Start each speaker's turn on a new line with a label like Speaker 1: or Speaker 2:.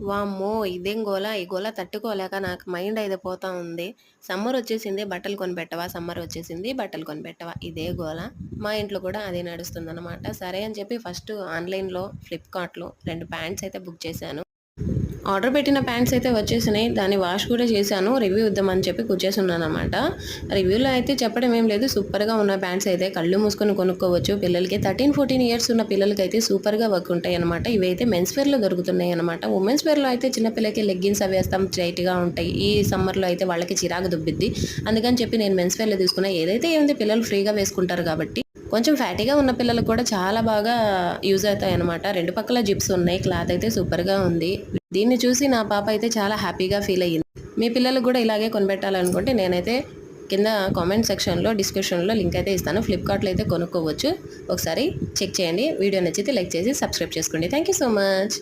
Speaker 1: వామ్మో! ఇదేం గోల! ఈ గోల తట్టుకోలేక నాకు మైండ్ అయితే పోతా ఉంది. సమ్మరొచ్చేసింది బట్టలు కొనిపెట్టవా? సమ్మరొచ్చేసింది బట్టలు కొనిపెట్టవా? ఇదే గోల. మా ఇంట్లో కూడా అదే నడుస్తుందనమాట. సరే అని చెప్పి ఫస్ట్ ఆన్‌లైన్‌లో, ఫ్లిప్‌కార్ట్‌లో 2 ప్యాంట్స్ అయితే బుక్ చేశాను. ఆర్డర్ పెట్టిన ప్యాంట్స్ అయితే వచ్చేసినాయి. దాన్ని వాష్ కూడా చేశాను. రివ్యూ ఇద్దామని చెప్పి కూర్చేసున్నాననమాట. రివ్యూలో అయితే చెప్పడం ఏం లేదు. సూపర్‌గా ఉన్న ప్యాంట్స్ అయితే కళ్ళు మూసుకొని కొనుక్కోవచ్చు. పిల్లలకి 13, 14 ఇయర్స్ ఉన్న పిల్లలకైతే సూపర్‌గా వర్క్ ఉంటాయనమాట. ఇవైతే మెన్స్ వేర్‌లో దొరుకుతున్నాయనమాట. ఉమెన్స్ వేర్‌లో అయితే చిన్న పిల్లకి లెగ్గిన్స్ అవి వేస్తాం టైట్‌గా ఉంటాయి. ఈ సమ్మర్‌లో అయితే వాళ్ళకి చిరాకు దుబ్బిద్ది. అందుకని చెప్పి నేను మెన్స్ వేర్‌లో తీసుకున్నా. ఏదైతే ఏముంది పిల్లలు ఫ్రీగా వేసుకుంటారు కాబట్టి కొంచెం ఫ్యాటీగా ఉన్న పిల్లలకు కూడా చాలా బాగా యూజ్ అవుతాయన్నమాట. 2 పక్కల జిప్స్ ఉన్నాయి. క్లాత్ అయితే సూపర్‌గా ఉంది. దీన్ని చూసి నా పాప అయితే చాలా హ్యాపీగా ఫీల్ అయ్యింది. మీ పిల్లలకు కూడా ఇలాగే కొనిపెట్టాలనుకుంటే నేనైతే కింద కామెంట్ సెక్షన్‌లో, డిస్క్రిప్షన్‌లో లింక్ అయితే ఇస్తాను. ఫ్లిప్‌కార్ట్‌లో అయితే కొనుక్కోవచ్చు. ఒకసారి చెక్ చేయండి. వీడియో నచ్చితే లైక్ చేసి సబ్స్క్రైబ్ చేసుకోండి. Thank you so much.